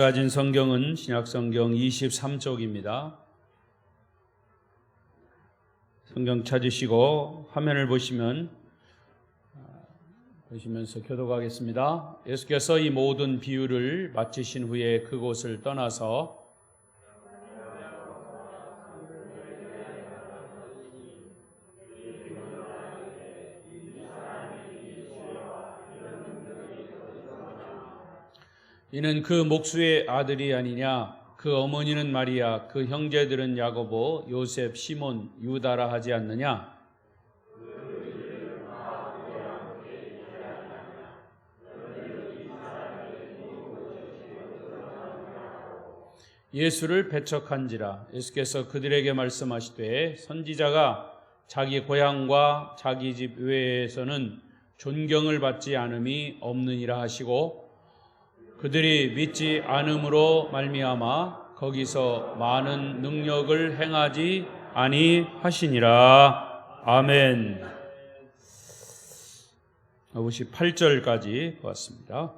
가진 성경은 신약성경 23쪽입니다. 성경 찾으시고 화면을 보시면서 교독하겠습니다. 예수께서 이 모든 비유를 마치신 후에 그곳을 떠나서 이는 그 목수의 아들이 아니냐? 그 어머니는 마리아, 그 형제들은 야고보, 요셉, 시몬, 유다라 하지 않느냐? 예수를 배척한지라. 예수께서 그들에게 말씀하시되 선지자가 자기 고향과 자기 집 외에서는 존경을 받지 않음이 없느니라 하시고, 그들이 믿지 않음으로 말미암아 거기서 많은 능력을 행하지 아니하시니라. 아멘. 58절까지 보았습니다.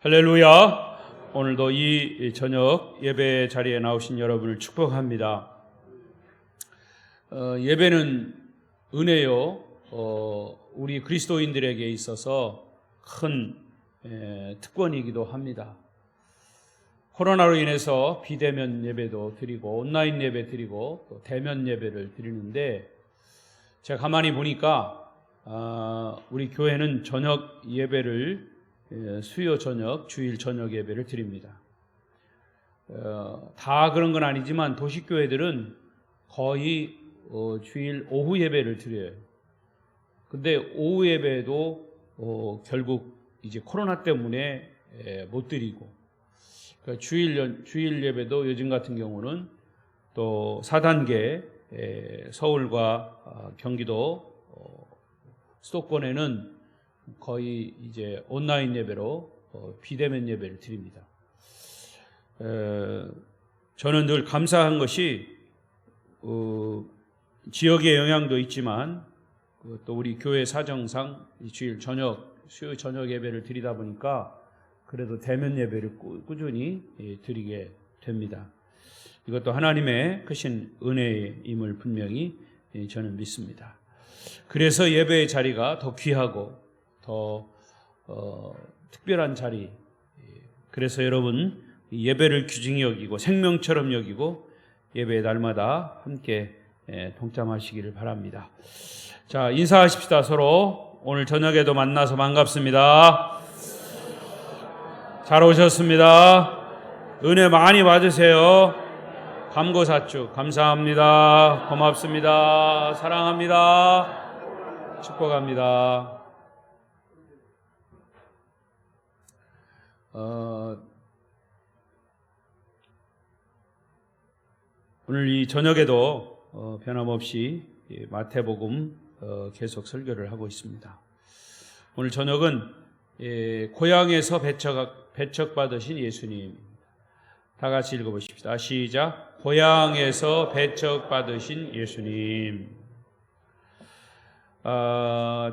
할렐루야. 오늘도 이 저녁 예배 자리에 나오신 여러분을 축복합니다. 예배는 은혜요. 우리 그리스도인들에게 있어서 큰 특권이기도 합니다. 코로나로 인해서 비대면 예배도 드리고 온라인 예배 드리고 또 대면 예배를 드리는데, 제가 가만히 보니까 우리 교회는 저녁 예배를 수요 저녁, 주일 저녁 예배를 드립니다. 다 그런 건 아니지만 도시교회들은 거의 주일 오후 예배를 드려요. 근데 오후 예배도 결국 이제 코로나 때문에 못 드리고, 그러니까 주일 예배도 요즘 같은 경우는 또 4단계 서울과 경기도 수도권에는 거의 이제 온라인 예배로 비대면 예배를 드립니다. 저는 늘 감사한 것이 지역의 영향도 있지만 또 우리 교회 사정상 주일 저녁 수요 저녁 예배를 드리다 보니까 그래도 대면 예배를 꾸준히 드리게 됩니다. 이것도 하나님의 크신 은혜임을 분명히 저는 믿습니다. 그래서 예배의 자리가 더 귀하고 더 특별한 자리, 그래서 여러분 예배를 귀중히 여기고 생명처럼 여기고 예배의 날마다 함께 동참하시기를 바랍니다. 자, 인사하십시다. 서로. 오늘 저녁에도 만나서 반갑습니다. 잘 오셨습니다. 은혜 많이 받으세요. 감고사축 감사합니다. 고맙습니다. 사랑합니다. 축복합니다. 오늘 이 저녁에도 변함없이 마태복음 계속 설교를 하고 있습니다. 오늘 저녁은 고향에서 배척받으신 예수님입니다. 다 같이 읽어보십시다. 시작. 고향에서 배척받으신 예수님.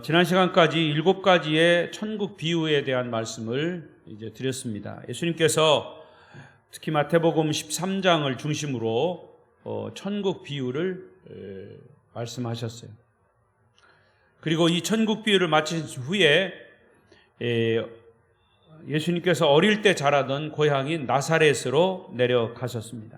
지난 시간까지 7가지의 천국 비유에 대한 말씀을 이제 드렸습니다. 예수님께서 특히 마태복음 13장을 중심으로 천국 비유를 말씀하셨어요. 그리고 이 천국 비유를 마친 후에 예수님께서 어릴 때 자라던 고향인 나사렛으로 내려가셨습니다.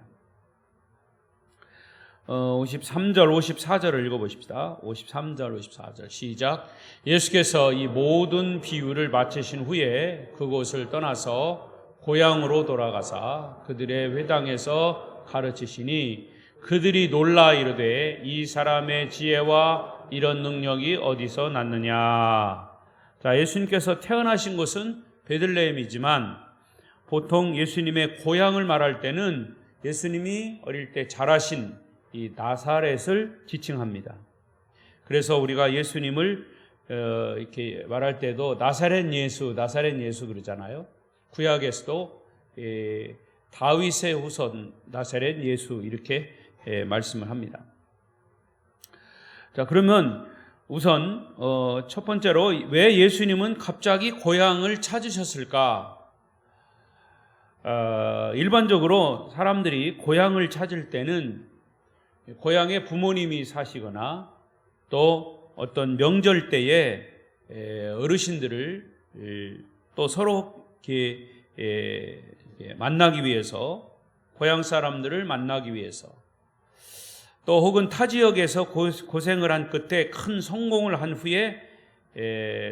53절, 54절을 읽어보십시다. 53절, 54절 시작. 예수께서 이 모든 비유를 마치신 후에 그곳을 떠나서 고향으로 돌아가사 그들의 회당에서 가르치시니 그들이 놀라 이르되 이 사람의 지혜와 이런 능력이 어디서 났느냐. 자, 예수님께서 태어나신 곳은 베들레헴이지만 보통 예수님의 고향을 말할 때는 예수님이 어릴 때 자라신 이 나사렛을 지칭합니다. 그래서 우리가 예수님을 이렇게 말할 때도 나사렛 예수 그러잖아요. 구약에서도 다윗의 후손 나사렛 예수 이렇게 말씀을 합니다. 자, 그러면 우선 첫 번째로 왜 예수님은 갑자기 고향을 찾으셨을까? 일반적으로 사람들이 고향을 찾을 때는 고향에 부모님이 사시거나 또 어떤 명절 때에 어르신들을 또 서로 이렇게 만나기 위해서, 고향 사람들을 만나기 위해서, 또 혹은 타 지역에서 고생을 한 끝에 큰 성공을 한 후에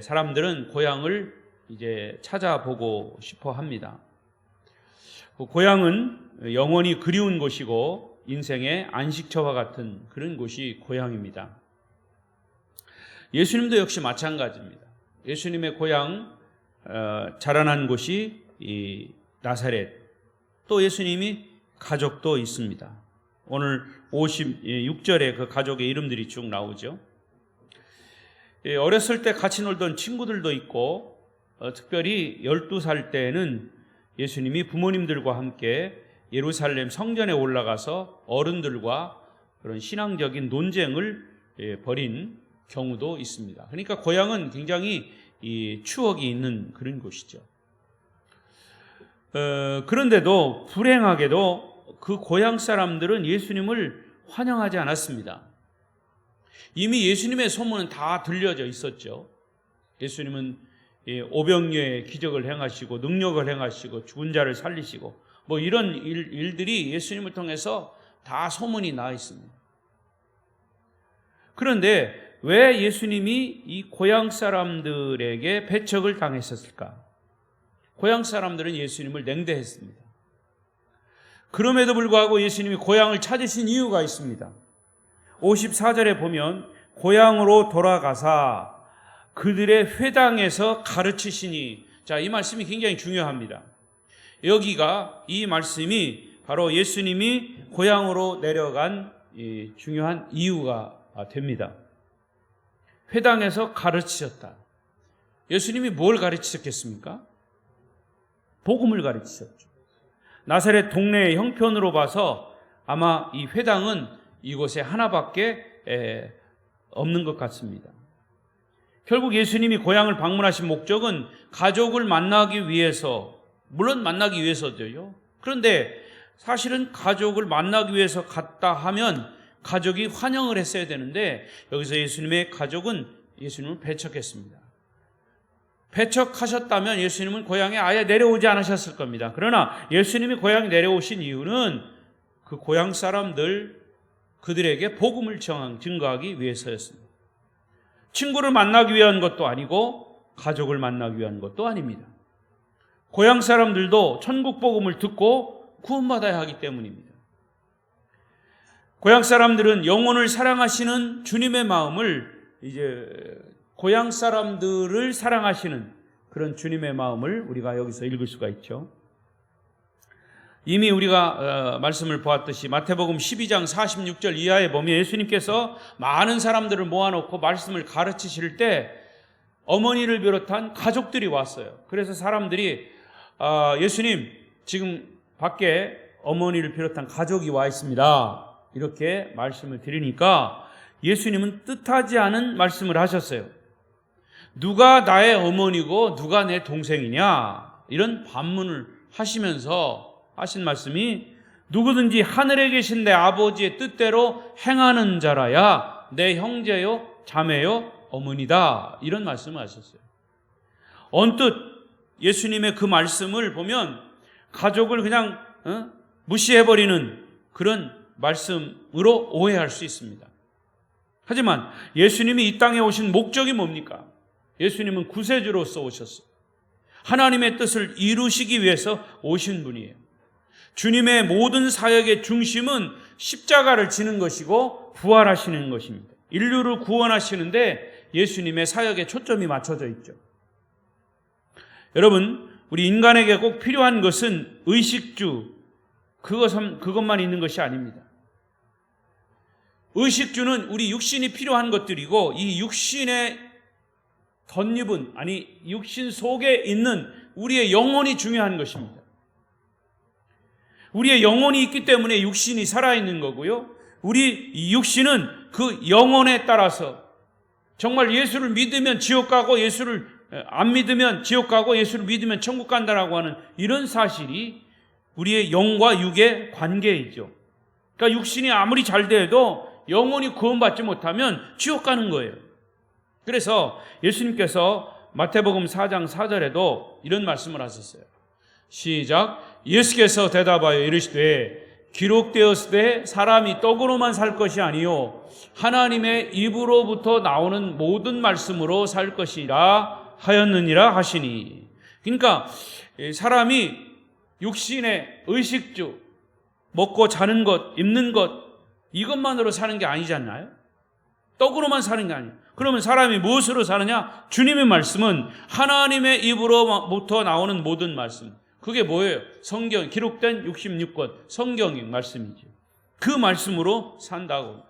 사람들은 고향을 이제 찾아보고 싶어 합니다. 고향은 영원히 그리운 곳이고 인생의 안식처와 같은 그런 곳이 고향입니다. 예수님도 역시 마찬가지입니다. 예수님의 고향, 자라난 곳이 이 나사렛, 또 예수님이 가족도 있습니다. 오늘 56절에 그 가족의 이름들이 쭉 나오죠. 어렸을 때 같이 놀던 친구들도 있고, 특별히 12살 때에는 예수님이 부모님들과 함께 예루살렘 성전에 올라가서 어른들과 그런 신앙적인 논쟁을 벌인 경우도 있습니다. 그러니까 고향은 굉장히 이 추억이 있는 그런 곳이죠. 그런데도 불행하게도 그 고향 사람들은 예수님을 환영하지 않았습니다. 이미 예수님의 소문은 다 들려져 있었죠. 예수님은 오병이어의 기적을 행하시고 능력을 행하시고 죽은 자를 살리시고 뭐 이런 일들이 예수님을 통해서 다 소문이 나 있습니다. 그런데 왜 예수님이 이 고향 사람들에게 배척을 당했었을까? 고향 사람들은 예수님을 냉대했습니다. 그럼에도 불구하고 예수님이 고향을 찾으신 이유가 있습니다. 54절에 보면 고향으로 돌아가사 그들의 회당에서 가르치시니, 자, 이 말씀이 굉장히 중요합니다. 여기가 이 말씀이 바로 예수님이 고향으로 내려간 중요한 이유가 됩니다. 회당에서 가르치셨다. 예수님이 뭘 가르치셨겠습니까? 복음을 가르치셨죠. 나사렛 동네의 형편으로 봐서 아마 이 회당은 이곳에 하나밖에 없는 것 같습니다. 결국 예수님이 고향을 방문하신 목적은 가족을 만나기 위해서, 물론 만나기 위해서죠. 그런데 사실은 가족을 만나기 위해서 갔다 하면 가족이 환영을 했어야 되는데 여기서 예수님의 가족은 예수님을 배척했습니다. 배척하셨다면 예수님은 고향에 아예 내려오지 않으셨을 겁니다. 그러나 예수님이 고향에 내려오신 이유는 그 고향 사람들, 그들에게 복음을 증거하기 위해서였습니다. 친구를 만나기 위한 것도 아니고 가족을 만나기 위한 것도 아닙니다. 고향 사람들도 천국 복음을 듣고 구원받아야 하기 때문입니다. 고향 사람들은 영혼을 사랑하시는 주님의 마음을, 이제 고향 사람들을 사랑하시는 그런 주님의 마음을 우리가 여기서 읽을 수가 있죠. 이미 우리가 말씀을 보았듯이 마태복음 12장 46절 이하에 보면 예수님께서 많은 사람들을 모아놓고 말씀을 가르치실 때 어머니를 비롯한 가족들이 왔어요. 그래서 사람들이 예수님, 지금 밖에 어머니를 비롯한 가족이 와 있습니다, 이렇게 말씀을 드리니까 예수님은 뜻하지 않은 말씀을 하셨어요. 누가 나의 어머니고 누가 내 동생이냐, 이런 반문을 하시면서 하신 말씀이 누구든지 하늘에 계신 내 아버지의 뜻대로 행하는 자라야 내 형제요 자매요 어머니다, 이런 말씀을 하셨어요. 언뜻 예수님의 그 말씀을 보면 가족을 그냥 무시해버리는 그런 말씀으로 오해할 수 있습니다. 하지만 예수님이 이 땅에 오신 목적이 뭡니까? 예수님은 구세주로서 오셨어요. 하나님의 뜻을 이루시기 위해서 오신 분이에요. 주님의 모든 사역의 중심은 십자가를 지는 것이고 부활하시는 것입니다. 인류를 구원하시는데 예수님의 사역에 초점이 맞춰져 있죠. 여러분, 우리 인간에게 꼭 필요한 것은 의식주, 그것만 있는 것이 아닙니다. 의식주는 우리 육신이 필요한 것들이고, 이 육신의 덧입은, 육신 속에 있는 우리의 영혼이 중요한 것입니다. 우리의 영혼이 있기 때문에 육신이 살아있는 거고요. 우리 육신은 그 영혼에 따라서 정말 예수를 믿으면 지옥 가고 예수를 안 믿으면 지옥 가고 예수를 믿으면 천국 간다라고 하는 이런 사실이 우리의 영과 육의 관계이죠. 그러니까 육신이 아무리 잘 돼도 영혼이 구원받지 못하면 지옥 가는 거예요. 그래서 예수님께서 마태복음 4장 4절에도 이런 말씀을 하셨어요. 시작. 예수께서 대답하여 이르시되 기록되었으되 사람이 떡으로만 살 것이 아니요 하나님의 입으로부터 나오는 모든 말씀으로 살 것이라 하였느니라 하시니. 그러니까 사람이 육신의 의식주, 먹고 자는 것, 입는 것, 이것만으로 사는 게 아니잖아요. 떡으로만 사는 게 아니에요. 그러면 사람이 무엇으로 사느냐? 주님의 말씀은 하나님의 입으로부터 나오는 모든 말씀. 그게 뭐예요? 성경, 기록된 66권 성경의 말씀이죠. 그 말씀으로 산다고.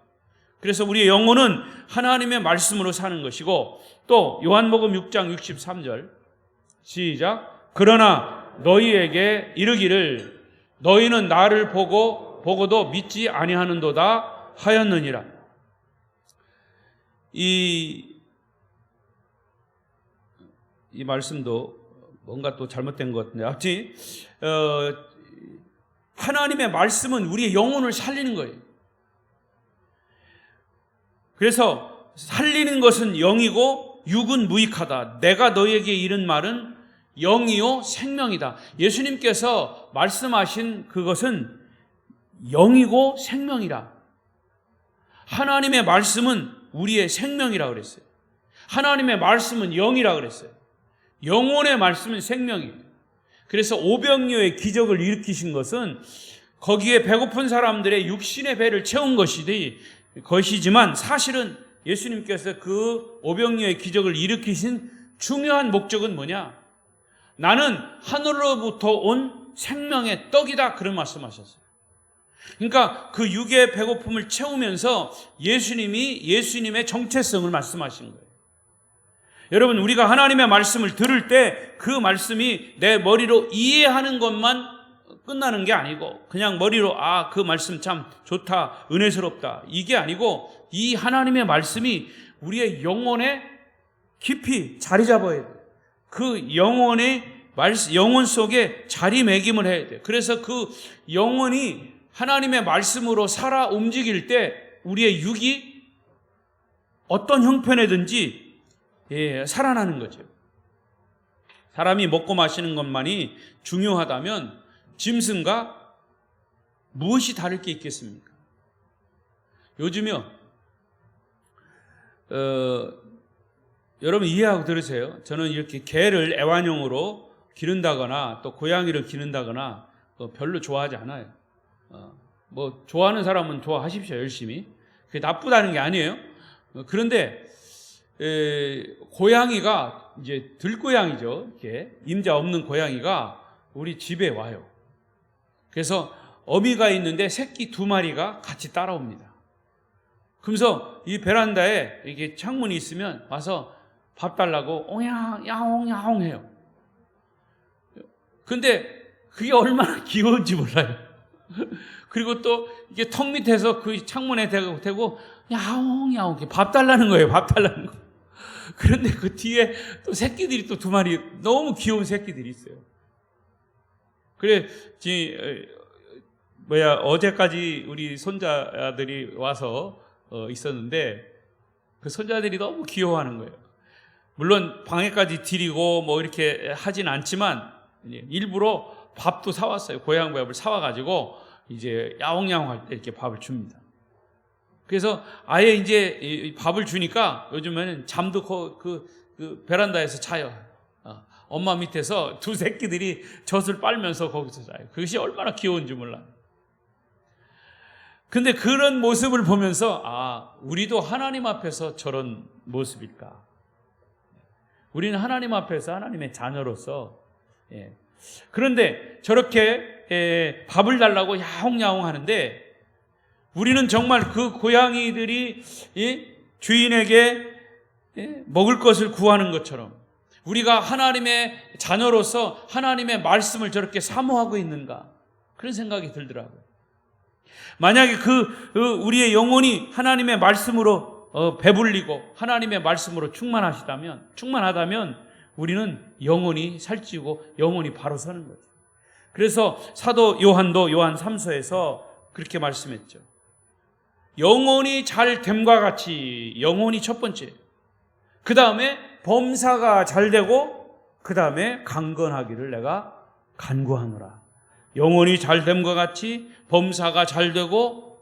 그래서 우리의 영혼은 하나님의 말씀으로 사는 것이고, 또 요한복음 6장 63절 시작. 그러나 너희에게 이르기를 너희는 나를 보고도 믿지 아니하는도다 하였느니라. 이 말씀도 뭔가 또 잘못된 것 같은데, 아무튼 하나님의 말씀은 우리의 영혼을 살리는 거예요. 그래서 살리는 것은 영이고 육은 무익하다. 내가 너희에게 이른 말은 영이요 생명이다. 예수님께서 말씀하신 그것은 영이고 생명이라. 하나님의 말씀은 우리의 생명이라 그랬어요. 하나님의 말씀은 영이라 그랬어요. 영혼의 말씀은 생명이에요. 그래서 오병이어의 기적을 일으키신 것은 거기에 배고픈 사람들의 육신의 배를 채운 것이지만 사실은 예수님께서 그 오병이어의 기적을 일으키신 중요한 목적은 뭐냐? 나는 하늘로부터 온 생명의 떡이다, 그런 말씀하셨어요. 그러니까 그 육의 배고픔을 채우면서 예수님의 정체성을 말씀하신 거예요. 여러분, 우리가 하나님의 말씀을 들을 때 그 말씀이 내 머리로 이해하는 것만 끝나는 게 아니고, 그냥 머리로 그 말씀 참 좋다, 은혜스럽다, 이게 아니고, 이 하나님의 말씀이 우리의 영혼에 깊이 자리 잡아야 돼요. 그 영혼 속에 자리매김을 해야 돼요. 그래서 그 영혼이 하나님의 말씀으로 살아 움직일 때 우리의 육이 어떤 형편이든지 살아나는 거죠. 사람이 먹고 마시는 것만이 중요하다면 짐승과 무엇이 다를 게 있겠습니까? 요즘요, 여러분 이해하고 들으세요. 저는 이렇게 개를 애완용으로 기른다거나 또 고양이를 기른다거나 별로 좋아하지 않아요. 뭐 좋아하는 사람은 좋아하십시오, 열심히. 그게 나쁘다는 게 아니에요. 그런데 고양이가 이제 들고양이죠. 이렇게 임자 없는 고양이가 우리 집에 와요. 그래서 어미가 있는데 새끼 2마리가 같이 따라옵니다. 그러면서 이 베란다에 이게 창문이 있으면 와서 밥 달라고 옹양 야옹 야옹 해요. 근데 그게 얼마나 귀여운지 몰라요. 그리고 또 이게 턱 밑에서 그 창문에 대고 야옹 야옹 밥 달라는 거예요. 밥 달라는 거. 그런데 그 뒤에 또 새끼들이 또 2마리 너무 귀여운 새끼들이 있어요. 그래 어제까지 우리 손자들이 와서 있었는데 그 손자들이 너무 귀여워하는 거예요. 물론 방에까지 들이고 뭐 이렇게 하진 않지만 일부러 밥도 사왔어요. 고향 밥을 사와가지고 이제 야옹야옹 할 때 이렇게 밥을 줍니다. 그래서 아예 이제 밥을 주니까 요즘에는 잠도 그 베란다에서 자요. 엄마 밑에서 2 새끼들이 젖을 빨면서 거기서 자요. 그것이 얼마나 귀여운지 몰라요. 근데 그런 모습을 보면서 우리도 하나님 앞에서 저런 모습일까? 우리는 하나님 앞에서 하나님의 자녀로서 그런데 저렇게 밥을 달라고 야옹야옹 하는데 우리는 정말 그 고양이들이 주인에게 먹을 것을 구하는 것처럼 우리가 하나님의 자녀로서 하나님의 말씀을 저렇게 사모하고 있는가, 그런 생각이 들더라고요. 만약에 우리의 영혼이 하나님의 말씀으로 배불리고 하나님의 말씀으로 충만하다면 우리는 영혼이 살찌고 영혼이 바로 서는 거죠. 그래서 사도 요한도 요한 3서에서 그렇게 말씀했죠. 영혼이 잘 됨과 같이, 영혼이 첫 번째, 그 다음에 범사가 잘 되고 그 다음에 강건하기를 내가 간구하노라. 영혼이 잘 됨과 같이 범사가 잘 되고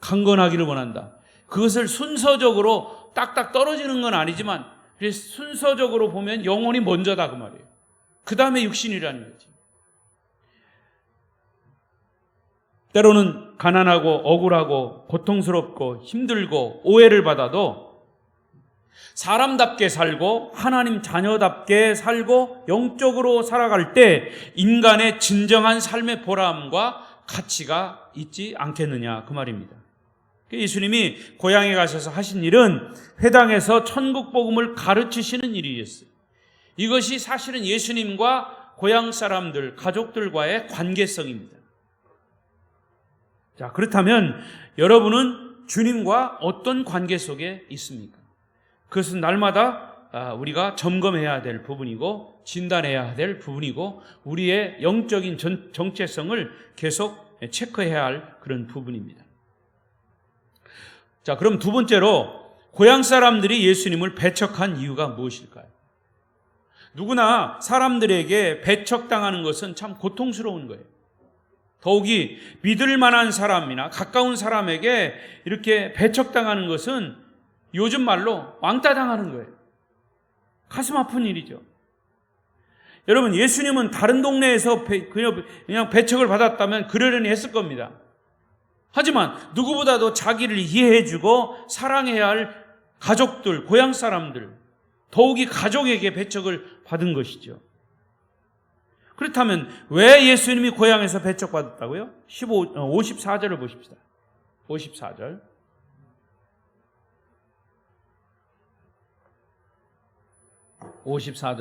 강건하기를 원한다. 그것을 순서적으로 딱딱 떨어지는 건 아니지만 순서적으로 보면 영혼이 먼저다 그 말이에요. 그 다음에 육신이라는 거지. 때로는 가난하고 억울하고 고통스럽고 힘들고 오해를 받아도 사람답게 살고 하나님 자녀답게 살고 영적으로 살아갈 때 인간의 진정한 삶의 보람과 가치가 있지 않겠느냐 그 말입니다. 예수님이 고향에 가셔서 하신 일은 회당에서 천국 복음을 가르치시는 일이었어요. 이것이 사실은 예수님과 고향 사람들, 가족들과의 관계성입니다. 자, 그렇다면 여러분은 주님과 어떤 관계 속에 있습니까? 그것은 날마다 우리가 점검해야 될 부분이고 진단해야 될 부분이고 우리의 영적인 정체성을 계속 체크해야 할 그런 부분입니다. 자, 그럼 두 번째로 고향 사람들이 예수님을 배척한 이유가 무엇일까요? 누구나 사람들에게 배척당하는 것은 참 고통스러운 거예요. 더욱이 믿을 만한 사람이나 가까운 사람에게 이렇게 배척당하는 것은 요즘 말로 왕따 당하는 거예요. 가슴 아픈 일이죠. 여러분, 예수님은 다른 동네에서 그냥 배척을 받았다면 그러려니 했을 겁니다. 하지만 누구보다도 자기를 이해해주고 사랑해야 할 가족들, 고향 사람들, 더욱이 가족에게 배척을 받은 것이죠. 그렇다면 왜 예수님이 고향에서 배척받았다고요? 54절을 보십시다. 54절.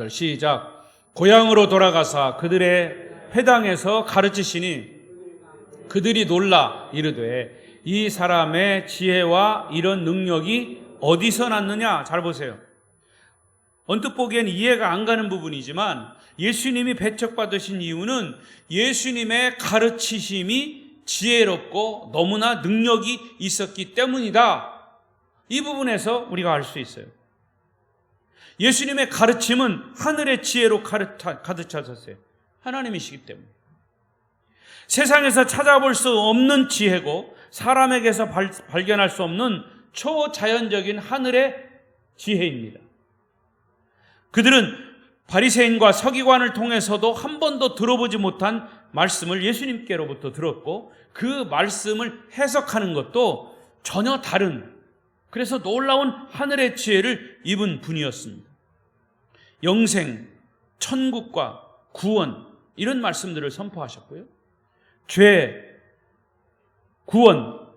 시작. 고향으로 돌아가사 그들의 회당에서 가르치시니 그들이 놀라 이르되 이 사람의 지혜와 이런 능력이 어디서 났느냐? 잘 보세요. 언뜻 보기엔 이해가 안 가는 부분이지만 예수님이 배척받으신 이유는 예수님의 가르치심이 지혜롭고 너무나 능력이 있었기 때문이다. 이 부분에서 우리가 알 수 있어요. 예수님의 가르침은 하늘의 지혜로 가득 차셨어요. 하나님이시기 때문에. 세상에서 찾아볼 수 없는 지혜고 사람에게서 발견할 수 없는 초자연적인 하늘의 지혜입니다. 그들은 바리새인과 서기관을 통해서도 한 번도 들어보지 못한 말씀을 예수님께로부터 들었고 그 말씀을 해석하는 것도 전혀 다른, 그래서 놀라운 하늘의 지혜를 입은 분이었습니다. 영생, 천국과 구원 이런 말씀들을 선포하셨고요. 죄, 구원,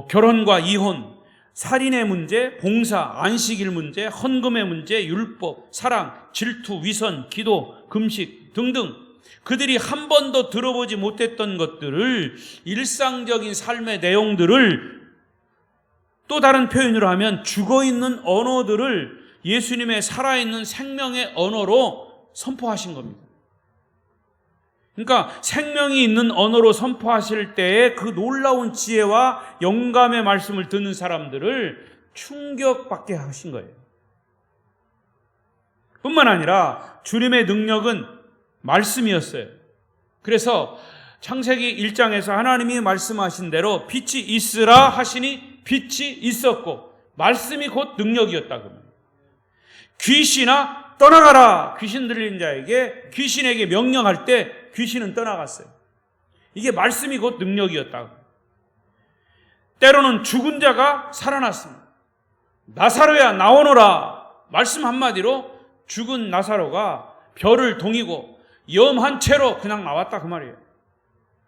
결혼과 이혼, 살인의 문제, 봉사, 안식일 문제, 헌금의 문제, 율법, 사랑, 질투, 위선, 기도, 금식 등등 그들이 한 번도 들어보지 못했던 것들을, 일상적인 삶의 내용들을, 또 다른 표현으로 하면 죽어있는 언어들을 예수님의 살아있는 생명의 언어로 선포하신 겁니다. 그러니까 생명이 있는 언어로 선포하실 때에 그 놀라운 지혜와 영감의 말씀을 듣는 사람들을 충격받게 하신 거예요. 뿐만 아니라 주님의 능력은 말씀이었어요. 그래서 창세기 1장에서 하나님이 말씀하신 대로 빛이 있으라 하시니 빛이 있었고 말씀이 곧 능력이었다고 합니다. 귀신아 떠나가라. 귀신 들린 자에게, 귀신에게 명령할 때 귀신은 떠나갔어요. 이게 말씀이 곧 능력이었다고. 때로는 죽은 자가 살아났습니다. 나사로야 나오너라. 말씀 한마디로 죽은 나사로가 별을 동이고 염한 채로 그냥 나왔다 그 말이에요.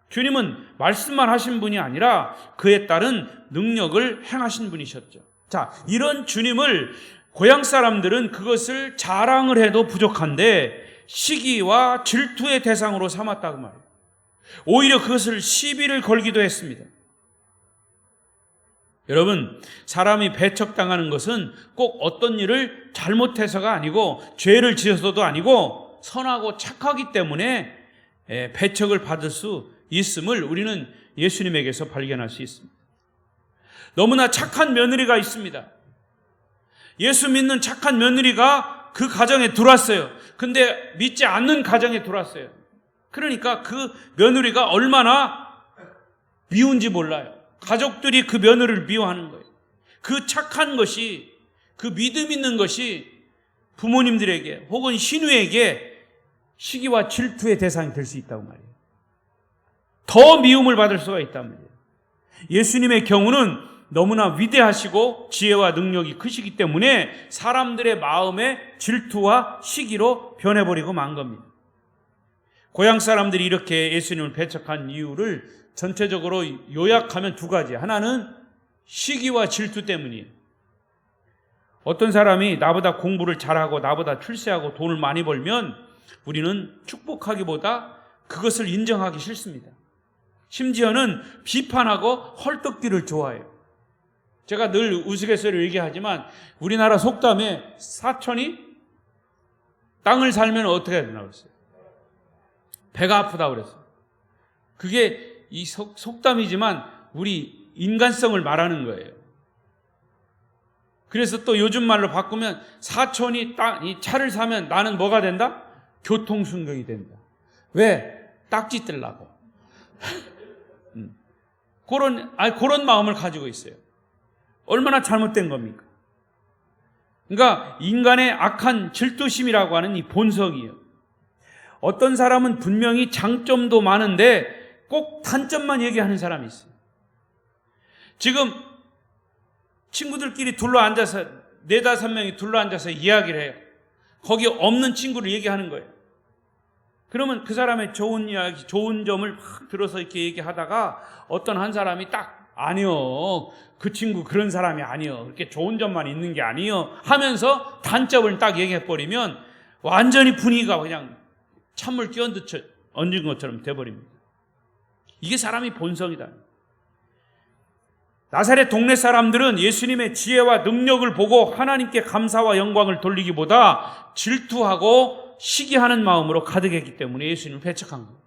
주님은 말씀만 하신 분이 아니라 그에 따른 능력을 행하신 분이셨죠. 자, 이런 주님을 고향 사람들은 그것을 자랑을 해도 부족한데 시기와 질투의 대상으로 삼았다고 말이에요. 오히려 그것을 시비를 걸기도 했습니다. 여러분, 사람이 배척당하는 것은 꼭 어떤 일을 잘못해서가 아니고 죄를 지어서도 아니고 선하고 착하기 때문에 배척을 받을 수 있음을 우리는 예수님에게서 발견할 수 있습니다. 너무나 착한 며느리가 있습니다. 예수 믿는 착한 며느리가 그 가정에 들어왔어요. 근데 믿지 않는 가정에 들어왔어요. 그러니까 그 며느리가 얼마나 미운지 몰라요. 가족들이 그 며느리를 미워하는 거예요. 그 착한 것이, 그 믿음 있는 것이 부모님들에게 혹은 시누에게 시기와 질투의 대상이 될 수 있다고 말이에요. 더 미움을 받을 수가 있단 말이에요. 예수님의 경우는 너무나 위대하시고 지혜와 능력이 크시기 때문에 사람들의 마음에 질투와 시기로 변해버리고 만 겁니다. 고향 사람들이 이렇게 예수님을 배척한 이유를 전체적으로 요약하면 두 가지. 하나는 시기와 질투 때문이에요. 어떤 사람이 나보다 공부를 잘하고 나보다 출세하고 돈을 많이 벌면 우리는 축복하기보다 그것을 인정하기 싫습니다. 심지어는 비판하고 헐떡기를 좋아해요. 제가 늘 우스갯소리로 얘기하지만 우리나라 속담에 사촌이 땅을 살면 어떻게 해야 되나 그랬어요. 배가 아프다 그랬어요. 그게 이 속담이지만 우리 인간성을 말하는 거예요. 그래서 또 요즘 말로 바꾸면 사촌이 이 차를 사면 나는 뭐가 된다? 교통순경이 된다. 왜? 딱지 뜰라고. 그런 마음을 가지고 있어요. 얼마나 잘못된 겁니까? 그러니까 인간의 악한 질투심이라고 하는 이 본성이에요. 어떤 사람은 분명히 장점도 많은데 꼭 단점만 얘기하는 사람이 있어요. 지금 친구들끼리 둘러앉아서 4-5명이 둘러앉아서 이야기를 해요. 거기 없는 친구를 얘기하는 거예요. 그러면 그 사람의 좋은 이야기, 좋은 점을 막 들어서 이렇게 얘기하다가 어떤 한 사람이 딱 아니요, 그 친구 그런 사람이 아니요, 그렇게 좋은 점만 있는 게 아니요 하면서 단점을 딱 얘기해버리면 완전히 분위기가 그냥 찬물 얹은 것처럼 돼버립니다. 이게 사람의 본성이다. 나사렛 동네 사람들은 예수님의 지혜와 능력을 보고 하나님께 감사와 영광을 돌리기보다 질투하고 시기하는 마음으로 가득했기 때문에 예수님을 배척한 거예요.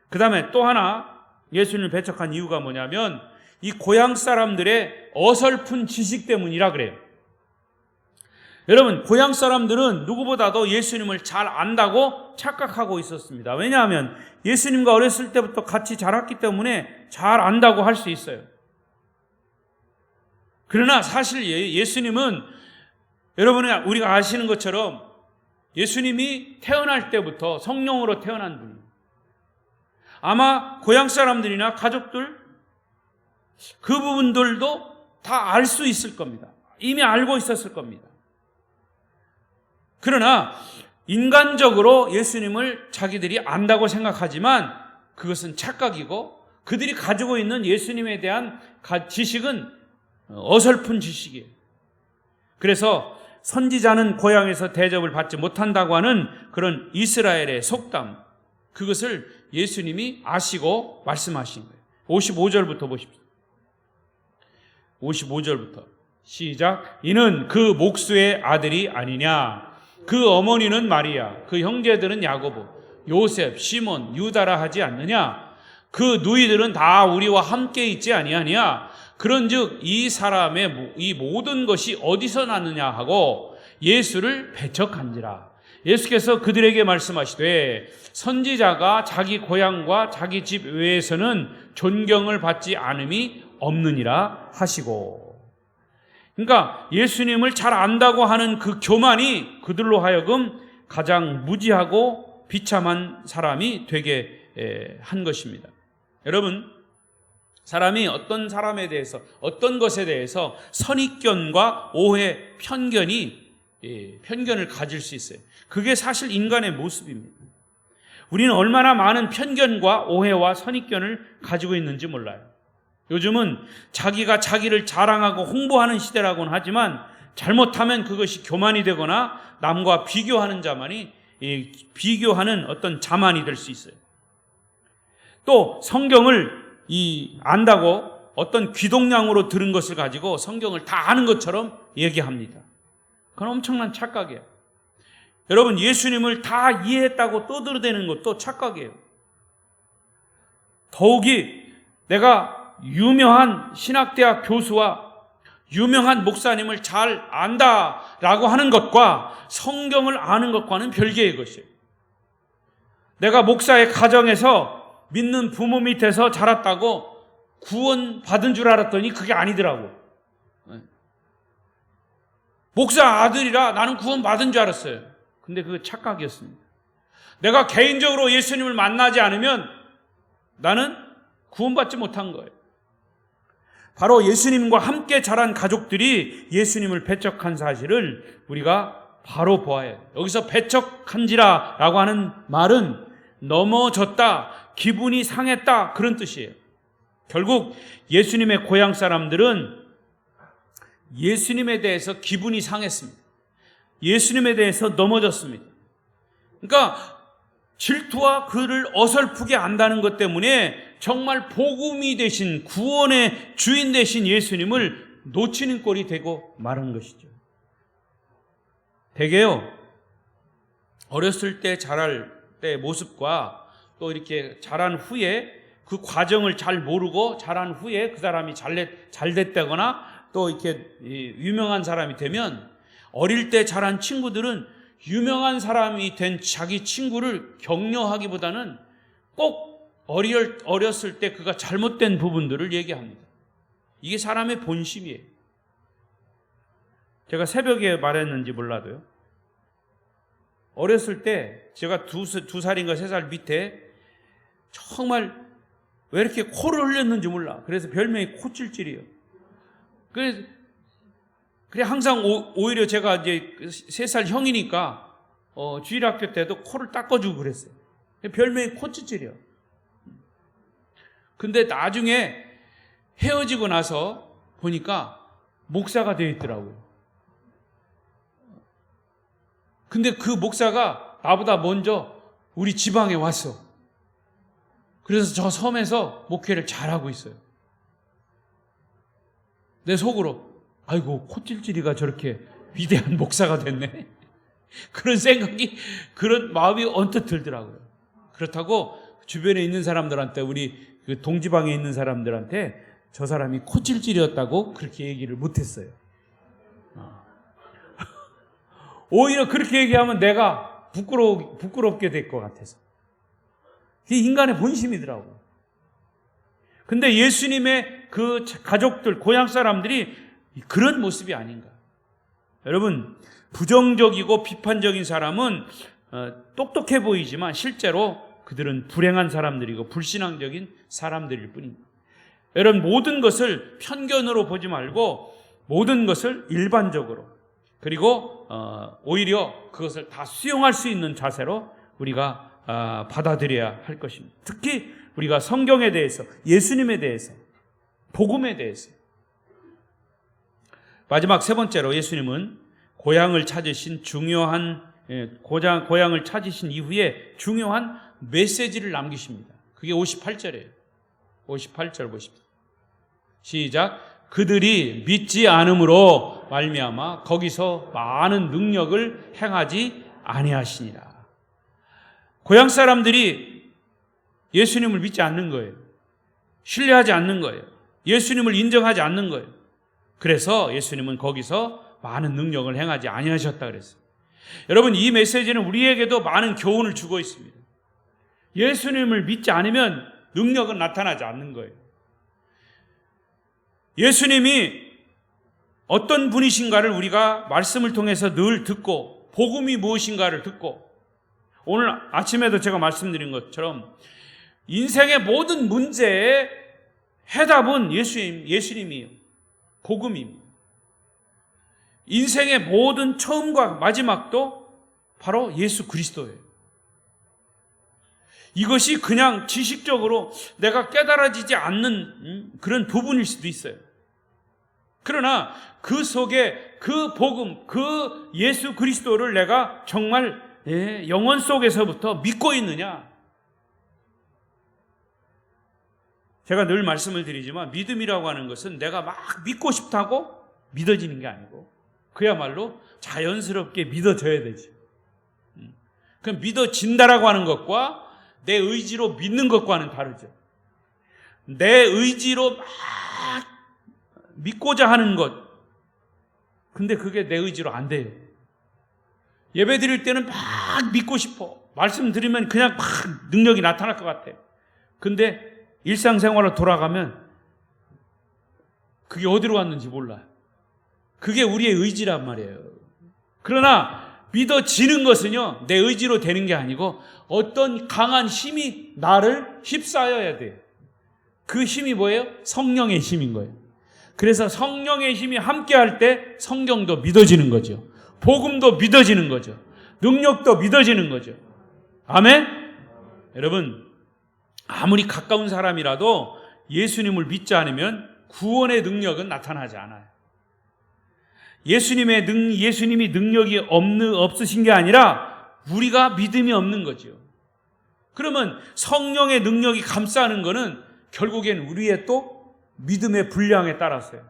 그 다음에 또 하나 예수님을 배척한 이유가 뭐냐면 이 고향 사람들의 어설픈 지식 때문이라 그래요. 여러분, 고향 사람들은 누구보다도 예수님을 잘 안다고 착각하고 있었습니다. 왜냐하면 예수님과 어렸을 때부터 같이 자랐기 때문에 잘 안다고 할 수 있어요. 그러나 사실 예수님은 여러분이 우리가 아시는 것처럼 예수님이 태어날 때부터 성령으로 태어난 분이에요. 아마 고향 사람들이나 가족들 그 부분들도 다 알 수 있을 겁니다. 이미 알고 있었을 겁니다. 그러나 인간적으로 예수님을 자기들이 안다고 생각하지만 그것은 착각이고 그들이 가지고 있는 예수님에 대한 지식은 어설픈 지식이에요. 그래서 선지자는 고향에서 대접을 받지 못한다고 하는 그런 이스라엘의 속담, 그것을 예수님이 아시고 말씀하신 거예요. 55절부터 보십시오. 55절부터 시작. 이는 그 목수의 아들이 아니냐? 그 어머니는 마리아, 그 형제들은 야고보, 요셉, 시몬, 유다라 하지 않느냐? 그 누이들은 다 우리와 함께 있지 아니하냐? 그런즉 이 사람의 이 모든 것이 어디서 났느냐 하고 예수를 배척한지라. 예수께서 그들에게 말씀하시되 선지자가 자기 고향과 자기 집 외에서는 존경을 받지 않음이 없느니라 하시고. 그러니까 예수님을 잘 안다고 하는 그 교만이 그들로 하여금 가장 무지하고 비참한 사람이 되게 한 것입니다. 여러분, 사람이 어떤 사람에 대해서, 어떤 것에 대해서 선입견과 오해, 편견을 가질 수 있어요. 그게 사실 인간의 모습입니다. 우리는 얼마나 많은 편견과 오해와 선입견을 가지고 있는지 몰라요. 요즘은 자기가 자기를 자랑하고 홍보하는 시대라고는 하지만 잘못하면 그것이 교만이 되거나 남과 비교하는 비교하는 어떤 자만이 될 수 있어요. 또 성경을 안다고 어떤 귀동냥으로 들은 것을 가지고 성경을 다 아는 것처럼 얘기합니다. 그건 엄청난 착각이에요. 여러분, 예수님을 다 이해했다고 떠들어대는 것도 착각이에요. 더욱이 내가 유명한 신학대학 교수와 유명한 목사님을 잘 안다라고 하는 것과 성경을 아는 것과는 별개의 것이에요. 내가 목사의 가정에서 믿는 부모 밑에서 자랐다고 구원 받은 줄 알았더니 그게 아니더라고. 목사 아들이라 나는 구원 받은 줄 알았어요. 근데 그거 착각이었습니다. 내가 개인적으로 예수님을 만나지 않으면 나는 구원받지 못한 거예요. 바로 예수님과 함께 자란 가족들이 예수님을 배척한 사실을 우리가 바로 보아야 해요. 여기서 배척한지라 라고 하는 말은 넘어졌다, 기분이 상했다, 그런 뜻이에요. 결국 예수님의 고향 사람들은 예수님에 대해서 기분이 상했습니다. 예수님에 대해서 넘어졌습니다. 그러니까 질투와 그를 어설프게 안다는 것 때문에 정말 복음이 되신, 구원의 주인 되신 예수님을 놓치는 꼴이 되고 마는 것이죠. 대개요, 어렸을 때 자랄 때 모습과 또 이렇게 자란 후에 그 과정을 잘 모르고 자란 후에 그 사람이 잘 됐다거나 또 이렇게 유명한 사람이 되면, 어릴 때 자란 친구들은 유명한 사람이 된 자기 친구를 격려하기보다는 꼭 어렸을 때 그가 잘못된 부분들을 얘기합니다. 이게 사람의 본심이에요. 제가 새벽에 말했는지 몰라도요, 어렸을 때 제가 두 살인가 3살 밑에 정말 왜 이렇게 코를 흘렸는지 몰라. 그래서 별명이 코찔찔이에요. 그래 항상 오히려 제가 이제 3살 형이니까 주일학교 때도 코를 닦아주고 그랬어요. 별명이 코찔찔이에요. 근데 나중에 헤어지고 나서 보니까 목사가 되어 있더라고요. 근데 그 목사가 나보다 먼저 우리 지방에 왔어. 그래서 저 섬에서 목회를 잘하고 있어요. 내 속으로, 아이고, 코찔찔이가 저렇게 위대한 목사가 됐네. 그런 생각이, 그런 마음이 언뜻 들더라고요. 그렇다고 주변에 있는 사람들한테, 우리 그 동지방에 있는 사람들한테 저 사람이 코찔찔이었다고 그렇게 얘기를 못했어요. 오히려 그렇게 얘기하면 내가 부끄럽게 될 것 같아서. 이게 인간의 본심이더라고요. 근데 예수님의 그 가족들, 고향 사람들이 그런 모습이 아닌가. 여러분, 부정적이고 비판적인 사람은 똑똑해 보이지만 실제로 그들은 불행한 사람들이고 불신앙적인 사람들일 뿐입니다. 여러분, 모든 것을 편견으로 보지 말고 모든 것을 일반적으로, 그리고 오히려 그것을 다 수용할 수 있는 자세로 우리가 받아들여야 할 것입니다. 특히 우리가 성경에 대해서, 예수님에 대해서, 복음에 대해서. 마지막 3번째로 예수님은 고향을 찾으신 고향을 찾으신 이후에 중요한 메시지를 남기십니다. 그게 58절이에요. 58절 보십시오. 시작. 그들이 믿지 않음으로 말미암아 거기서 많은 능력을 행하지 아니하시니라. 고향 사람들이 예수님을 믿지 않는 거예요. 신뢰하지 않는 거예요. 예수님을 인정하지 않는 거예요. 그래서 예수님은 거기서 많은 능력을 행하지 아니하셨다 그랬어요. 여러분, 이 메시지는 우리에게도 많은 교훈을 주고 있습니다. 예수님을 믿지 않으면 능력은 나타나지 않는 거예요. 예수님이 어떤 분이신가를 우리가 말씀을 통해서 늘 듣고, 복음이 무엇인가를 듣고, 오늘 아침에도 제가 말씀드린 것처럼 인생의 모든 문제의 해답은 예수님이에요. 복음입니다. 인생의 모든 처음과 마지막도 바로 예수 그리스도예요. 이것이 그냥 지식적으로 내가 깨달아지지 않는 그런 부분일 수도 있어요. 그러나 그 속에 그 복음, 그 예수 그리스도를 내가 정말 영혼 속에서부터 믿고 있느냐? 제가 늘 말씀을 드리지만 믿음이라고 하는 것은 내가 막 믿고 싶다고 믿어지는 게 아니고 그야말로 자연스럽게 믿어져야 되지. 그 믿어진다라고 하는 것과 내 의지로 믿는 것과는 다르죠. 내 의지로 막 믿고자 하는 것, 근데 그게 내 의지로 안 돼요. 예배 드릴 때는 막 믿고 싶어. 말씀 드리면 그냥 막 능력이 나타날 것 같아. 근데 일상생활로 돌아가면 그게 어디로 왔는지 몰라요. 그게 우리의 의지란 말이에요. 그러나 믿어지는 것은요, 내 의지로 되는 게 아니고 어떤 강한 힘이 나를 휩싸여야 돼요. 그 힘이 뭐예요? 성령의 힘인 거예요. 그래서 성령의 힘이 함께할 때 성경도 믿어지는 거죠. 복음도 믿어지는 거죠. 능력도 믿어지는 거죠. 아멘? 여러분, 아무리 가까운 사람이라도 예수님을 믿지 않으면 구원의 능력은 나타나지 않아요. 예수님이 능력이 없으신 게 아니라 우리가 믿음이 없는 거죠. 그러면 성령의 능력이 감싸는 것은 결국엔 우리의 또 믿음의 분량에 따라서요.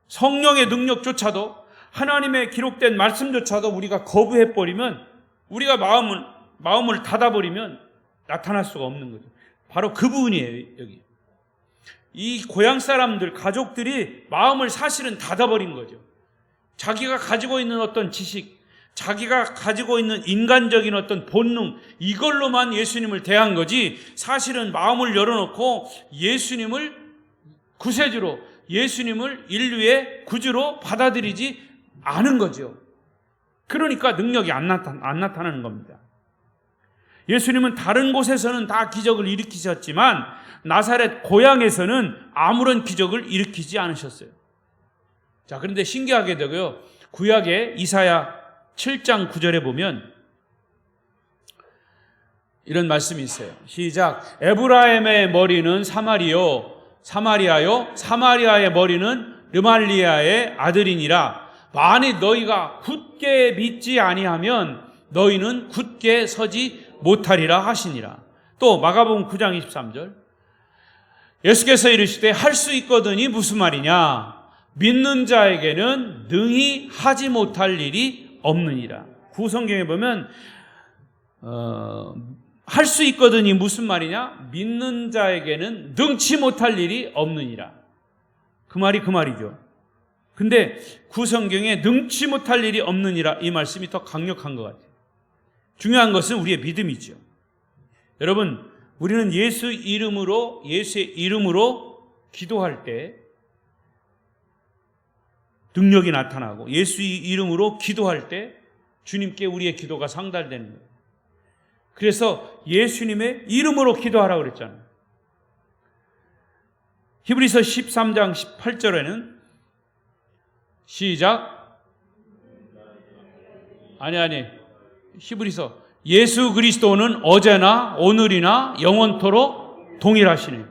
성령의 능력조차도, 하나님의 기록된 말씀조차도 우리가 거부해버리면, 우리가 마음을 닫아버리면 나타날 수가 없는 거죠. 바로 그 부분이에요. 여기 이 고향 사람들, 가족들이 마음을 사실은 닫아버린 거죠. 자기가 가지고 있는 어떤 지식, 자기가 가지고 있는 인간적인 어떤 본능, 이걸로만 예수님을 대한 거지, 사실은 마음을 열어놓고 예수님을 구세주로, 예수님을 인류의 구주로 받아들이지 않은 거죠. 그러니까 능력이 안 나타나는 겁니다. 예수님은 다른 곳에서는 다 기적을 일으키셨지만 나사렛 고향에서는 아무런 기적을 일으키지 않으셨어요. 자, 그런데 신기하게 되고요, 구약의 이사야 7장 9절에 보면 이런 말씀이 있어요. 시작. 에브라임의 머리는 사마리아요 사마리아의 머리는 르말리아의 아들이니라. 만일 너희가 굳게 믿지 아니하면 너희는 굳게 서지 못하리라 하시니라. 또 마가복음 9장 23절. 예수께서 이르시되 할 수 있거든이 무슨 말이냐? 믿는 자에게는 능히 하지 못할 일이 없느니라. 구성경에 보면 할 수 있거든이 무슨 말이냐? 믿는 자에게는 능치 못할 일이 없느니라. 그 말이 그 말이죠. 근데 구성경에 능치 못할 일이 없느니라, 이 말씀이 더 강력한 것 같아요. 중요한 것은 우리의 믿음이죠. 여러분, 우리는 예수의 이름으로 기도할 때 능력이 나타나고, 예수의 이름으로 기도할 때 주님께 우리의 기도가 상달되는 거예요. 그래서 예수님의 이름으로 기도하라고 그랬잖아요. 히브리서 13장 18절에는 시작. 히브리서 예수 그리스도는 어제나 오늘이나 영원토록 동일하시네.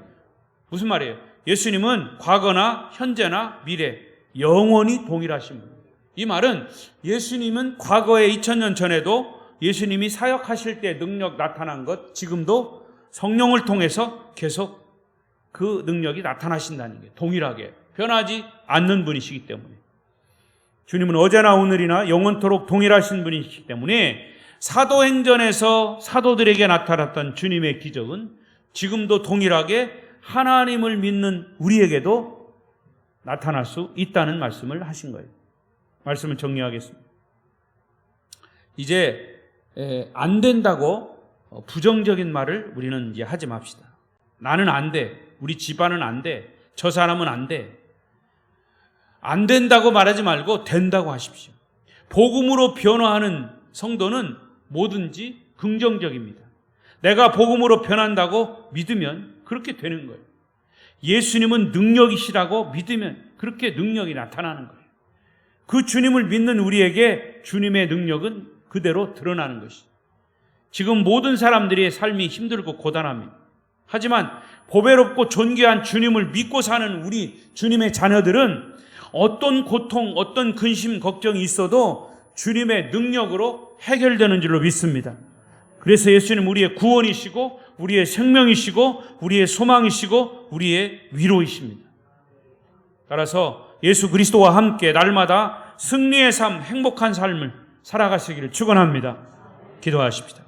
무슨 말이에요? 예수님은 과거나 현재나 미래 영원히 동일하신 분. 이 말은 예수님은 과거에 2000년 전에도 예수님이 사역하실 때 능력 나타난 것, 지금도 성령을 통해서 계속 그 능력이 나타나신다는 게, 동일하게 변하지 않는 분이시기 때문에, 주님은 어제나 오늘이나 영원토록 동일하신 분이시기 때문에 사도행전에서 사도들에게 나타났던 주님의 기적은 지금도 동일하게 하나님을 믿는 우리에게도 나타날 수 있다는 말씀을 하신 거예요. 말씀을 정리하겠습니다. 이제 안 된다고 부정적인 말을 우리는 이제 하지 맙시다. 나는 안 돼. 우리 집안은 안 돼. 저 사람은 안 돼. 안 된다고 말하지 말고 된다고 하십시오. 복음으로 변화하는 성도는 뭐든지 긍정적입니다. 내가 복음으로 변한다고 믿으면 그렇게 되는 거예요. 예수님은 능력이시라고 믿으면 그렇게 능력이 나타나는 거예요. 그 주님을 믿는 우리에게 주님의 능력은 그대로 드러나는 것이죠. 지금 모든 사람들의 삶이 힘들고 고단합니다. 하지만 보배롭고 존귀한 주님을 믿고 사는 우리 주님의 자녀들은 어떤 고통, 어떤 근심, 걱정이 있어도 주님의 능력으로 해결되는 줄로 믿습니다. 그래서 예수님 우리의 구원이시고 우리의 생명이시고 우리의 소망이시고 우리의 위로이십니다. 따라서 예수 그리스도와 함께 날마다 승리의 삶, 행복한 삶을 살아가시기를 축원합니다. 기도하십시다.